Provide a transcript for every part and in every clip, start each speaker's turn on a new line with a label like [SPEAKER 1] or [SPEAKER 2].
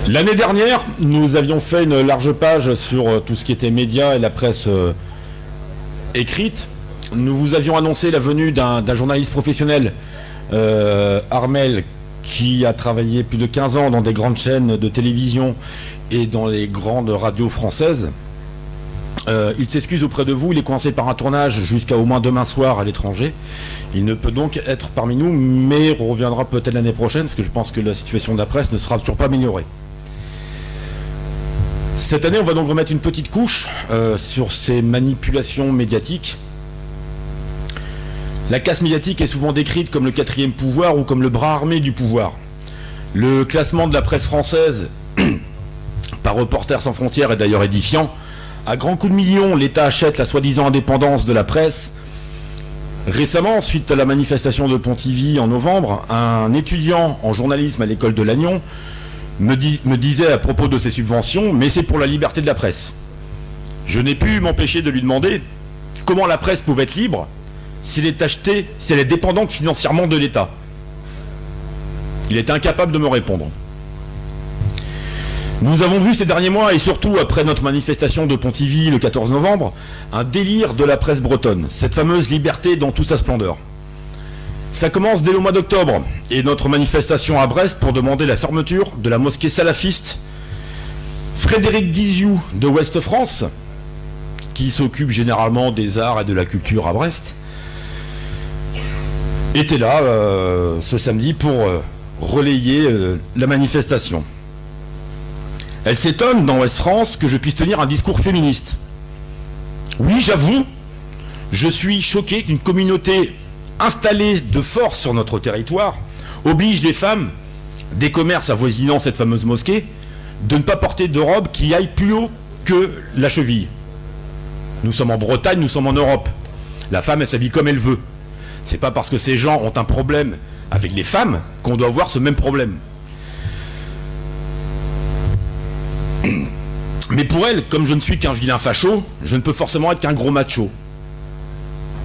[SPEAKER 1] L'année dernière, nous avions fait une large page sur tout ce qui était médias et la presse écrite. Nous vous avions annoncé la venue d'un journaliste professionnel, Armel, qui a travaillé plus de 15 ans dans des grandes chaînes de télévision et dans les grandes radios françaises. Il s'excuse auprès de vous, il est coincé par un tournage jusqu'à au moins demain soir à l'étranger. Il ne peut donc être parmi nous, mais reviendra peut-être l'année prochaine, parce que je pense que la situation de la presse ne sera toujours pas améliorée. Cette année, on va donc remettre une petite couche sur ces manipulations médiatiques. La casse médiatique est souvent décrite comme le quatrième pouvoir ou comme le bras armé du pouvoir. Le classement de la presse française par Reporters sans frontières est d'ailleurs édifiant. À grands coups de millions, l'État achète la soi-disant indépendance de la presse. Récemment, suite à la manifestation de Pontivy en novembre, un étudiant en journalisme à l'école de Lannion me disait à propos de ces subventions, mais c'est pour la liberté de la presse. Je n'ai pu m'empêcher de lui demander comment la presse pouvait être libre si elle est achetée, si elle est dépendante financièrement de l'État. Il était incapable de me répondre. Nous avons vu ces derniers mois, et surtout après notre manifestation de Pontivy le 14 novembre, un délire de la presse bretonne, cette fameuse liberté dans toute sa splendeur. Ça commence dès le mois d'octobre, et notre manifestation à Brest pour demander la fermeture de la mosquée salafiste. Frédéric Diziou de Ouest France, qui s'occupe généralement des arts et de la culture à Brest, était là ce samedi pour relayer la manifestation. Elle s'étonne dans Ouest France que je puisse tenir un discours féministe. Oui, j'avoue, je suis choqué qu'une communauté installée de force sur notre territoire oblige les femmes des commerces avoisinant cette fameuse mosquée de ne pas porter de robe qui aille plus haut que la cheville. Nous sommes en Bretagne, nous sommes en Europe. La femme, elle s'habille comme elle veut. C'est pas parce que ces gens ont un problème avec les femmes qu'on doit avoir ce même problème. Mais pour elle, comme je ne suis qu'un vilain facho, je ne peux forcément être qu'un gros macho.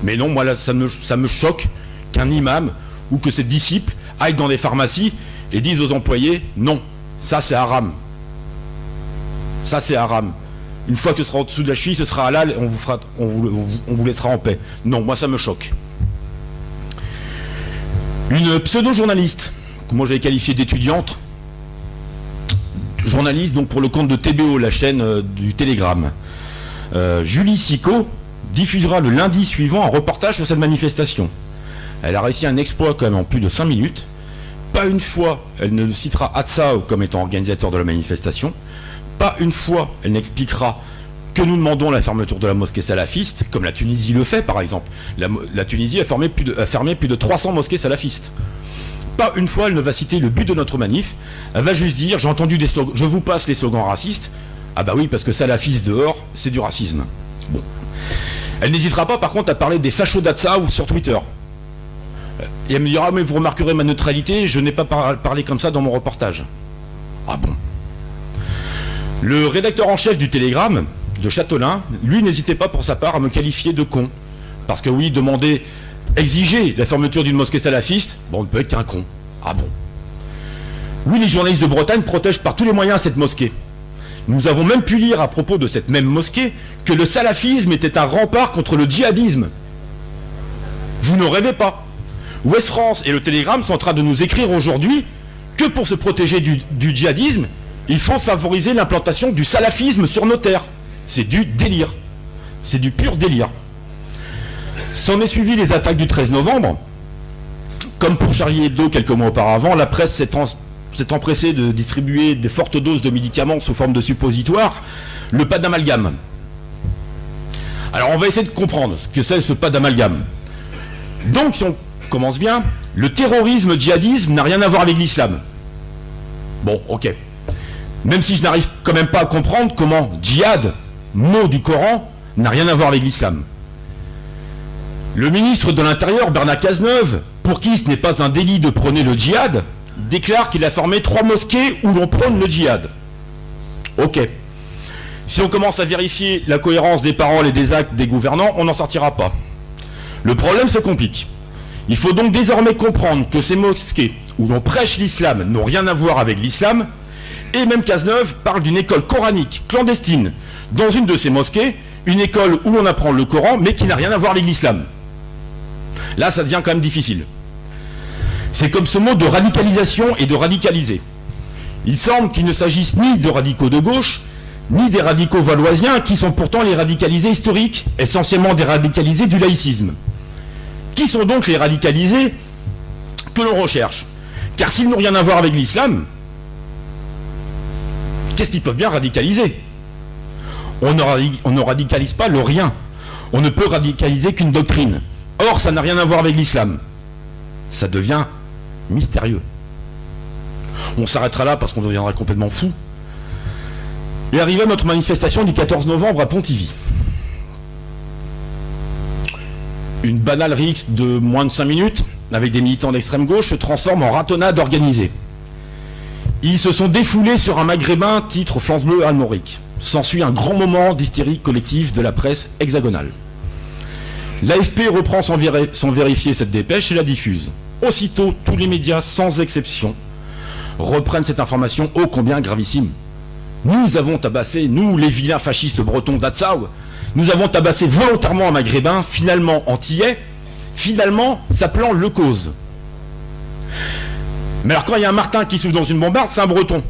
[SPEAKER 1] Mais non, moi là, ça me choque qu'un imam ou que ses disciples aillent dans des pharmacies et disent aux employés « Non, ça c'est haram. Ça c'est haram. Une fois que ce sera au-dessous de la cheville, ce sera halal et on vous laissera en paix. » Non, moi ça me choque. Une pseudo-journaliste, que moi j'avais qualifiée d'étudiante, journaliste donc pour le compte de TBO, la chaîne du Télégramme, Julie Sicot, diffusera le lundi suivant un reportage sur cette manifestation. Elle a réussi un exploit quand même en plus de 5 minutes. Pas une fois elle ne citera Hatsaou comme étant organisateur de la manifestation. Pas une fois elle n'expliquera que nous demandons la fermeture de la mosquée salafiste, comme la Tunisie le fait par exemple. La Tunisie a fermé plus de 300 mosquées salafistes. Pas une fois elle ne va citer le but de notre manif. Elle va juste dire, j'ai entendu des slogans, je vous passe les slogans racistes. Ah bah oui, parce que salafiste dehors, c'est du racisme. Bon. Elle n'hésitera pas par contre à parler des fachos d'Hatsaou sur Twitter. Et elle me dira, mais vous remarquerez ma neutralité, je n'ai pas parlé comme ça dans mon reportage. Ah bon. Le rédacteur en chef du Télégramme, de Châtelain, lui n'hésitait pas pour sa part à me qualifier de con. Parce que oui, exiger la fermeture d'une mosquée salafiste, bon, on ne peut être qu'un con. Ah bon. Oui, les journalistes de Bretagne protègent par tous les moyens cette mosquée. Nous avons même pu lire à propos de cette même mosquée que le salafisme était un rempart contre le djihadisme. Vous ne rêvez pas. Ouest France et le Télégramme sont en train de nous écrire aujourd'hui que pour se protéger du djihadisme, il faut favoriser l'implantation du salafisme sur nos terres. C'est du délire. C'est du pur délire. S'en est suivi les attaques du 13 novembre. Comme pour Charlie Hebdo quelques mois auparavant, la presse s'est empressée de distribuer des fortes doses de médicaments sous forme de suppositoires, le pâte d'amalgame. Alors on va essayer de comprendre ce que c'est ce pâte d'amalgame. Donc si on commence bien, le terrorisme djihadisme n'a rien à voir avec l'islam. Bon, ok. Même si je n'arrive quand même pas à comprendre comment djihad, mot du Coran, n'a rien à voir avec l'islam. Le ministre de l'Intérieur, Bernard Cazeneuve, pour qui ce n'est pas un délit de prôner le djihad, déclare qu'il a formé 3 mosquées où l'on prône le djihad. Ok. Si on commence à vérifier la cohérence des paroles et des actes des gouvernants, on n'en sortira pas. Le problème se complique. Il faut donc désormais comprendre que ces mosquées où l'on prêche l'islam n'ont rien à voir avec l'islam Et même Cazeneuve parle d'une école coranique clandestine dans une de ses mosquées, une école où on apprend le Coran, mais qui n'a rien à voir avec l'islam. Là, ça devient quand même difficile. C'est comme ce mot de radicalisation et de radicaliser. Il semble qu'il ne s'agisse ni de radicaux de gauche, ni des radicaux valoisiens, qui sont pourtant les radicalisés historiques, essentiellement des radicalisés du laïcisme. Qui sont donc les radicalisés que l'on recherche? Car s'ils n'ont rien à voir avec l'islam, qu'est-ce qu'ils peuvent bien radicaliser? On ne radicalise pas le rien. On ne peut radicaliser qu'une doctrine. Or, ça n'a rien à voir avec l'islam. Ça devient mystérieux. On s'arrêtera là parce qu'on deviendra complètement fou. Et arrive à notre manifestation du 14 novembre à Pontivy. Une banale rixe de moins de 5 minutes, avec des militants d'extrême gauche, se transforme en ratonnade organisée. Ils se sont défoulés sur un maghrébin titre France Bleu Almoric. S'ensuit un grand moment d'hystérie collective de la presse hexagonale. L'AFP reprend sans vérifier cette dépêche et la diffuse. Aussitôt, tous les médias, sans exception, reprennent cette information ô combien gravissime. Nous avons tabassé, nous les vilains fascistes bretons d'Atsao, nous avons tabassé volontairement un maghrébin, finalement antillais, finalement s'appelant Le Cause. Mais alors quand il y a un Martin qui souffle dans une bombarde, c'est un breton.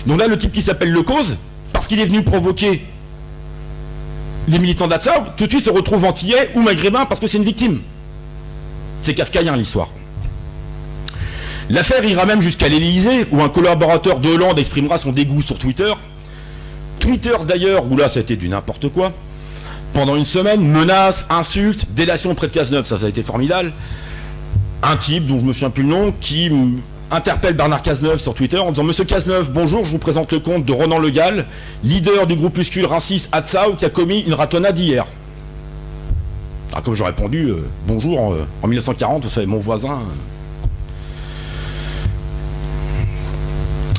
[SPEAKER 1] Donc là, le type qui s'appelle Le Cause, parce qu'il est venu provoquer les militants d'Atsao, tout de suite se retrouve antillais ou maghrébin parce que c'est une victime. C'est kafkaïen l'histoire. L'affaire ira même jusqu'à l'Élysée, où un collaborateur de Hollande exprimera son dégoût sur Twitter. Twitter d'ailleurs, où là ça a été du n'importe quoi. Pendant une semaine, menaces, insultes, délation près de Cazeneuve, ça a été formidable. Un type, dont je me souviens plus le nom, qui interpelle Bernard Cazeneuve sur Twitter en disant « Monsieur Cazeneuve, bonjour, je vous présente le compte de Ronan Le Gall, leader du groupuscule raciste Atsao qui a commis une ratonnade hier. » Alors comme j'ai répondu « Bonjour, en 1940, vous savez, mon voisin... »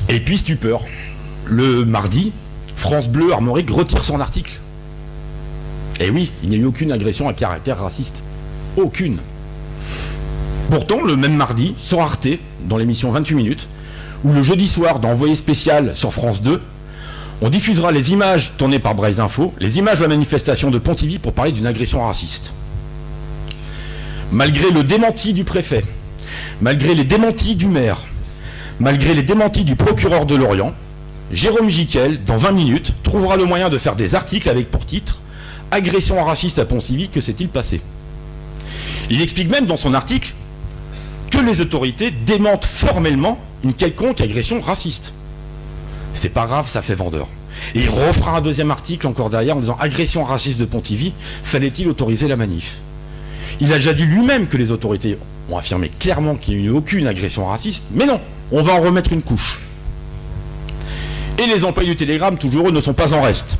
[SPEAKER 1] Et puis stupeur. Le mardi, France Bleu Armorique retire son article. Et oui, il n'y a eu aucune agression à caractère raciste. Aucune. Pourtant, le même mardi, sur Arte, dans l'émission 28 minutes, où le jeudi soir, dans Envoyé spécial sur France 2, on diffusera les images tournées par Braise Info, les images de la manifestation de Pontivy pour parler d'une agression raciste. Malgré le démenti du préfet, malgré les démentis du maire, malgré les démentis du procureur de Lorient, Jérôme Jiquel, dans 20 minutes, trouvera le moyen de faire des articles avec pour titre « Agression raciste à Pontivy, que s'est-il passé ?» Il explique même dans son article que les autorités démentent formellement une quelconque agression raciste. C'est pas grave, ça fait vendeur. Et il refera un deuxième article encore derrière en disant « Agression raciste de Pontivy, fallait-il autoriser la manif ?» Il a déjà dit lui-même que les autorités ont affirmé clairement qu'il n'y a eu aucune agression raciste, mais non, on va en remettre une couche. Et les employés du Télégramme, toujours eux, ne sont pas en reste.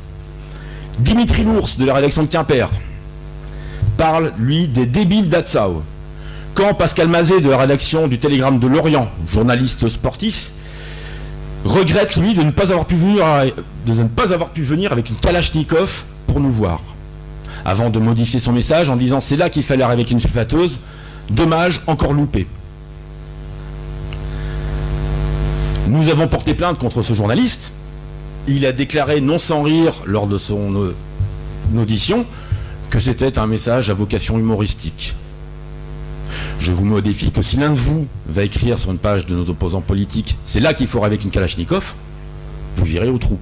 [SPEAKER 1] Dimitri Lours, de la rédaction de Quimper, parle, lui, des débiles d'Atsao. Quand Pascal Mazet, de la rédaction du Télégramme de Lorient, journaliste sportif, regrette, lui, de ne pas avoir pu venir avec une Kalachnikov pour nous voir. Avant de modifier son message en disant « C'est là qu'il fallait arriver avec une sulfateuse. Dommage, encore loupé. » Nous avons porté plainte contre ce journaliste. Il a déclaré, non sans rire, lors de son audition, que c'était un message à vocation humoristique. Je vous mets au défi que si l'un de vous va écrire sur une page de nos opposants politiques, c'est là qu'il faut avec une Kalachnikov, vous virez au trou.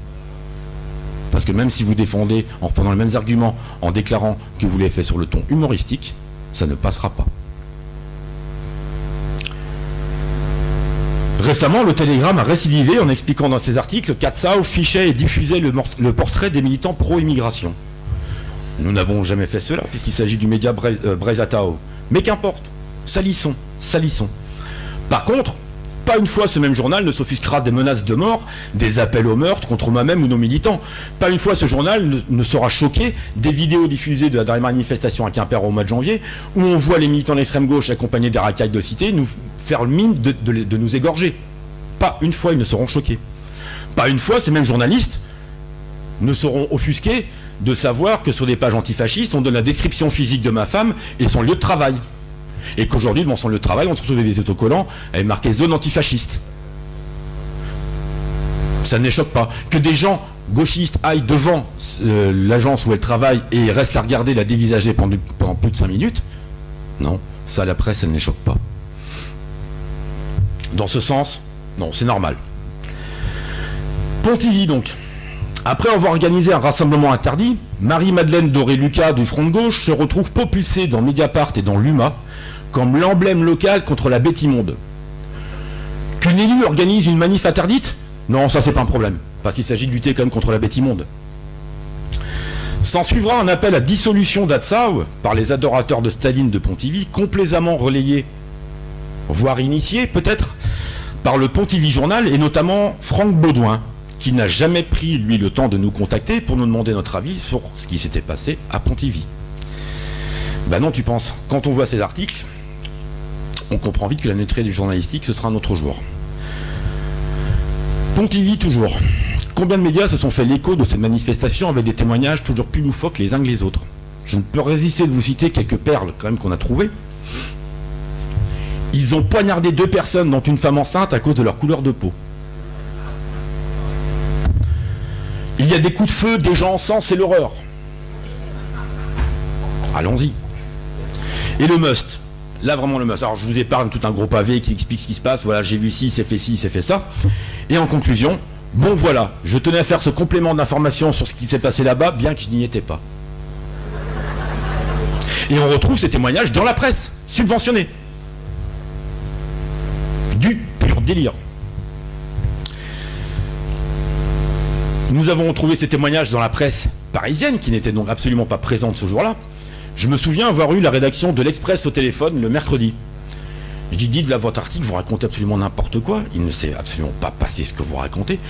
[SPEAKER 1] Parce que même si vous défendez en reprenant les mêmes arguments, en déclarant que vous l'avez fait sur le ton humoristique, ça ne passera pas. Récemment, le Télégramme a récidivé en expliquant dans ses articles qu'Atsao fichait et diffusait le portrait des militants pro-immigration. Nous n'avons jamais fait cela, puisqu'il s'agit du média Braise Atao. Mais qu'importe, salissons, salissons. Par contre, pas une fois ce même journal ne s'offusquera des menaces de mort, des appels au meurtre contre moi-même ou nos militants. Pas une fois ce journal ne sera choqué des vidéos diffusées de la dernière manifestation à Quimper au mois de janvier, où on voit les militants d'extrême gauche accompagnés des racailles de cité nous faire le mine de nous égorger. Pas une fois ils ne seront choqués. Pas une fois ces mêmes journalistes ne seront offusqués de savoir que sur des pages antifascistes, on donne la description physique de ma femme et son lieu de travail. Et qu'aujourd'hui, devant son lieu de travail, on se retrouve avec des autocollants avec marqué zone antifasciste. Ça ne les choque pas. Que des gens gauchistes aillent devant l'agence où elles travaillent et restent à regarder la dévisager pendant plus de 5 minutes, non, ça la presse, ça ne les choque pas. Dans ce sens, non, c'est normal. Pontivy donc. Après avoir organisé un rassemblement interdit, Marie-Madeleine Doré-Lucas du Front de Gauche se retrouve propulsée dans Mediapart et dans l'UMA comme l'emblème local contre la bête immonde. Qu'une élue organise une manif interdite? Non, ça c'est pas un problème, parce qu'il s'agit de lutter quand même contre la bête immonde. S'en suivra un appel à dissolution d'Atsao par les adorateurs de Staline de Pontivy, complaisamment relayé, voire initié peut-être, par le Pontivy Journal et notamment Franck Baudouin, qui n'a jamais pris, lui, le temps de nous contacter pour nous demander notre avis sur ce qui s'était passé à Pontivy. Ben non, tu penses. Quand on voit ces articles, on comprend vite que la neutralité du journalistique, ce sera un autre jour. Pontivy toujours. Combien de médias se sont fait l'écho de cette manifestation avec des témoignages toujours plus loufoques les uns que les autres? Je ne peux résister de vous citer quelques perles quand même qu'on a trouvées. Ils ont poignardé 2 personnes, dont une femme enceinte, à cause de leur couleur de peau. Il y a des coups de feu, des gens en sang, c'est l'horreur. Allons-y. Et le must. Là, vraiment le must. Alors, je vous épargne tout un gros pavé qui explique ce qui se passe. Voilà, j'ai vu ci, c'est fait ça. Et en conclusion, bon voilà, je tenais à faire ce complément d'information sur ce qui s'est passé là-bas, bien que je n'y étais pas. Et on retrouve ces témoignages dans la presse, subventionnés. Du pur délire. Nous avons retrouvé ces témoignages dans la presse parisienne, qui n'était donc absolument pas présente ce jour-là. Je me souviens avoir eu la rédaction de l'Express au téléphone le mercredi. Je dis, dites là, votre article, vous racontez absolument n'importe quoi. Il ne s'est absolument pas passé ce que vous racontez.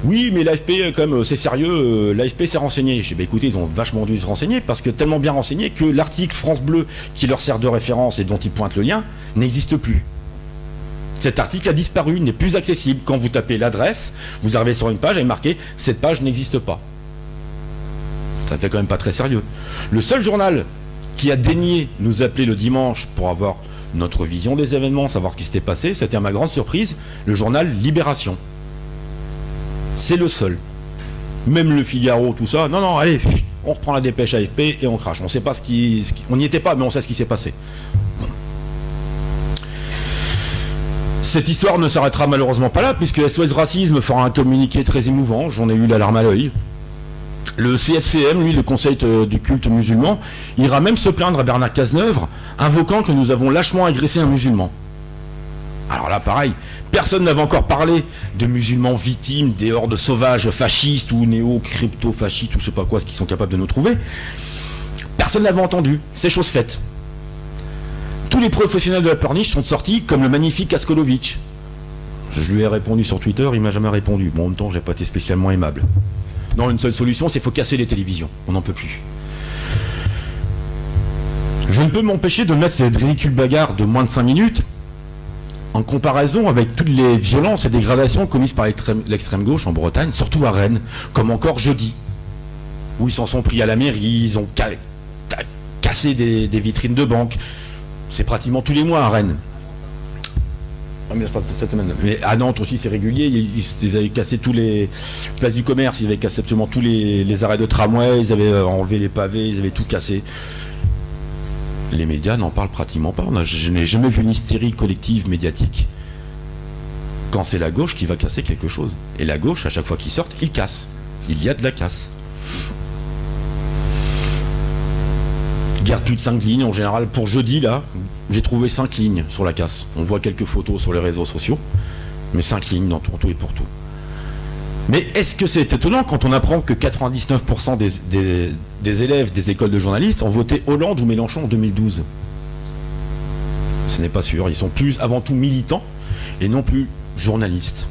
[SPEAKER 1] Oui, mais l'AFP, quand même, c'est sérieux, l'AFP s'est renseigné. Je dis, bah écoutez, ils ont vachement dû se renseigner, parce que tellement bien renseigné que l'article France Bleu, qui leur sert de référence et dont ils pointent le lien, n'existe plus. Cet article a disparu, n'est plus accessible. Quand vous tapez l'adresse, vous arrivez sur une page et marqué « Cette page n'existe pas ». Ça fait quand même pas très sérieux. Le seul journal qui a daigné nous appeler le dimanche pour avoir notre vision des événements, savoir ce qui s'était passé, c'était à ma grande surprise, le journal Libération. C'est le seul. Même le Figaro, tout ça, non, allez, on reprend la dépêche AFP et on crache. On sait pas on n'y était pas, mais on sait ce qui s'est passé. Cette histoire ne s'arrêtera malheureusement pas là, puisque SOS Racisme fera un communiqué très émouvant, j'en ai eu la larme à l'œil. Le CFCM, lui, le Conseil du culte musulman, ira même se plaindre à Bernard Cazeneuve, invoquant que nous avons lâchement agressé un musulman. Alors là, pareil, personne n'avait encore parlé de musulmans victimes des hordes sauvages fascistes ou néo-crypto-fascistes ou je sais pas quoi, ce qu'ils sont capables de nous trouver. Personne n'avait entendu, c'est chose faite. Tous les professionnels de la porniche sont sortis comme le magnifique Askolovitch. Je lui ai répondu sur Twitter, il m'a jamais répondu. Bon, en même temps, j'ai pas été spécialement aimable. Non, une seule solution, c'est qu'il faut casser les télévisions. On n'en peut plus. Je ne peux m'empêcher de mettre cette ridicule bagarre de moins de 5 minutes en comparaison avec toutes les violences et dégradations commises par l'extrême gauche en Bretagne, surtout à Rennes, comme encore jeudi, où ils s'en sont pris à la mairie, ils ont cassé des vitrines de banque. C'est pratiquement tous les mois à Rennes. Cette semaine. Mais à Nantes aussi, c'est régulier. Ils avaient cassé tous les places du commerce, ils avaient cassé absolument tous les arrêts de tramway, ils avaient enlevé les pavés, ils avaient tout cassé. Les médias n'en parlent pratiquement pas. Je n'ai jamais vu une hystérie collective médiatique quand c'est la gauche qui va casser quelque chose. Et la gauche, à chaque fois qu'ils sortent, ils cassent. Il y a de la casse. Garde plus de 5 lignes en général. Pour jeudi, là, j'ai trouvé 5 lignes sur la casse. On voit quelques photos sur les réseaux sociaux, mais 5 lignes dans tout et pour tout. Mais est-ce que c'est étonnant quand on apprend que 99% des élèves des écoles de journalistes ont voté Hollande ou Mélenchon en 2012? Ce n'est pas sûr. Ils sont plus avant tout militants et non plus journalistes.